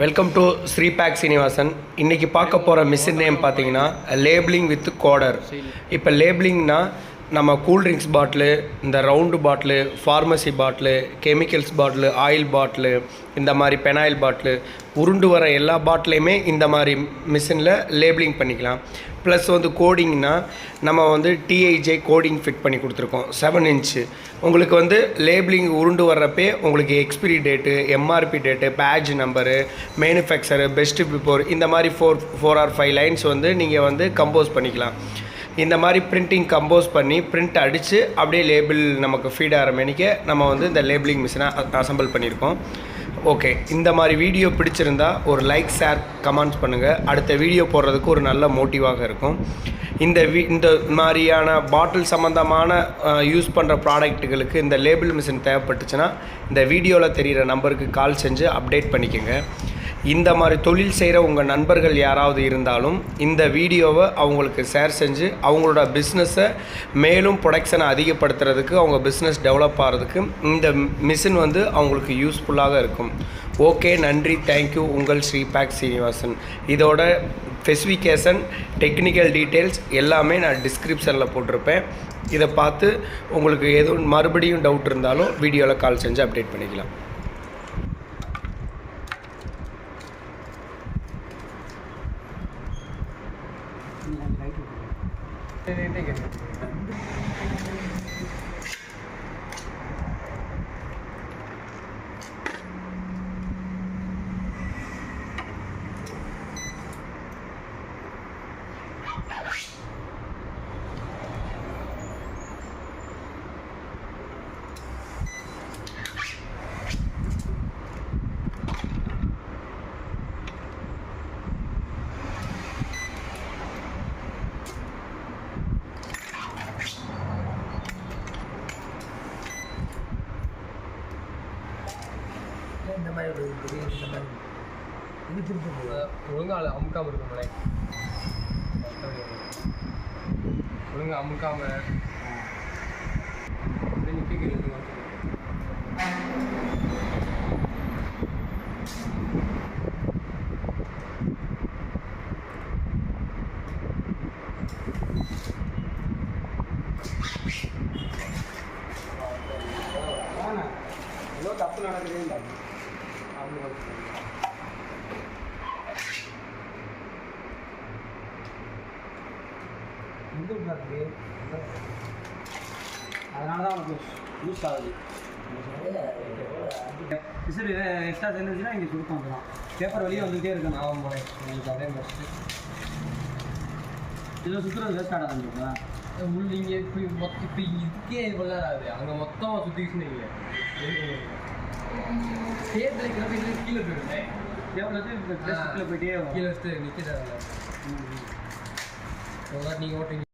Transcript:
Welcome to ஸ்ரீபேக் Srinivasan. இன்றைக்கி பார்க்க போகிற மிஷின் நேம் பார்த்தீங்கன்னா லேபிளிங் வித் கோடர். இப்போ லேபிளிங்னா நம்ம கூல்ட்ரிங்க்ஸ் பாட்டிலு, இந்த round bottle, pharmacy bottle, chemicals bottle, oil bottle, இந்த மாதிரி பெனாயில் பாட்டிலு, உருண்டு வர எல்லா பாட்டிலையுமே இந்த மாதிரி மிஷினில் லேபிளிங் பண்ணிக்கலாம். ப்ளஸ் கோடிங்னா நம்ம டிஐஜே கோடிங் ஃபிட் பண்ணி கொடுத்துருக்கோம் 7 இன்ச்சு. உங்களுக்கு லேபிளிங் உருண்டு வர்றப்பே உங்களுக்கு expiry date, MRP date, batch number, manufacture, best before, இந்த மாதிரி 4 or 5 லைன்ஸ் நீங்கள் கம்போஸ் பண்ணிக்கலாம். இந்த மாதிரி பிரிண்டிங் கம்போஸ் பண்ணி பிரிண்ட் அடித்து அப்படியே லேபிள் நமக்கு ஃபீட் ஆகிற மேனிக்க நம்ம இந்த லேபிளிங் மிஷினை அசம்பிள் பண்ணியிருக்கோம். ஓகே, இந்த மாதிரி வீடியோ பிடிச்சிருந்தா ஒரு லைக், ஷேர், கமெண்ட்ஸ் பண்ணுங்கள். அடுத்த வீடியோ போடுறதுக்கு ஒரு நல்ல மோட்டிவாக இருக்கும். இந்த மாதிரியான பாட்டில் சம்மந்தமான யூஸ் பண்ணுற ப்ராடக்ட்டுகளுக்கு இந்த லேபிள் மிஷின் தேவைப்பட்டுச்சுன்னா இந்த வீடியோவில் தெரிகிற நம்பருக்கு கால் செஞ்சு அப்டேட் பண்ணிக்கோங்க. இந்த மாதிரி தொழில் செய்கிற உங்கள் நண்பர்கள் யாராவது இருந்தாலும் இந்த வீடியோவை அவங்களுக்கு ஷேர் செஞ்சு அவங்களோட பிஸ்னஸை மேலும் ப்ரொடக்ஷனை அதிகப்படுத்துறதுக்கு, அவங்க பிஸ்னஸ் டெவலப் ஆகிறதுக்கு இந்த மிஷின் அவங்களுக்கு யூஸ்ஃபுல்லாக இருக்கும். ஓகே, நன்றி, தேங்க்யூ. உங்கள் ஸ்ரீபேக் சீனிவாசன். இதோட ஸ்பெசிஃபிகேஷன், டெக்னிக்கல் டீட்டெயில்ஸ் எல்லாமே நான் டிஸ்கிரிப்ஷனில் போட்டிருப்பேன். இதை பார்த்து உங்களுக்கு எதுவும் மறுபடியும் டவுட் இருந்தாலும் வீடியோவில் கால் செஞ்சு அப்டேட் பண்ணிக்கலாம். இந்த மாதிரி ஒழுங்காக அமுக்காமல் இருக்குங்களே, ஒழுங்காக அமுக்காமல் நிற்கிறது. ஏதோ தப்பு நடக்குதே இல்லை. அதனால தான் அவனுக்கு யூஸ் ஆகுது. விசில் எக்ஸ்ட்ரா சேர்ந்துச்சுன்னா இங்கே சுருக்கம் வந்துடும். பேப்பர் வெளியே வந்துகிட்டே இருக்கணும். ஆகும் போல எனக்கு அதே மாதிரி இதில் சுற்றுறது வேஸ்ட் ஆகாதுங்களா? முள் இங்கே இப்போ இதுக்கே இது பண்ணாது. அங்கே மொத்தமாக சுற்றிக்கிச்சுன்னு தேர்தல் கீழே போயிடுவேன். தேவையில்லை போயிட்டே கீழே வச்சுட்டு நிற்கிறாங்க. நீங்கள் ஓட்டுறீங்க.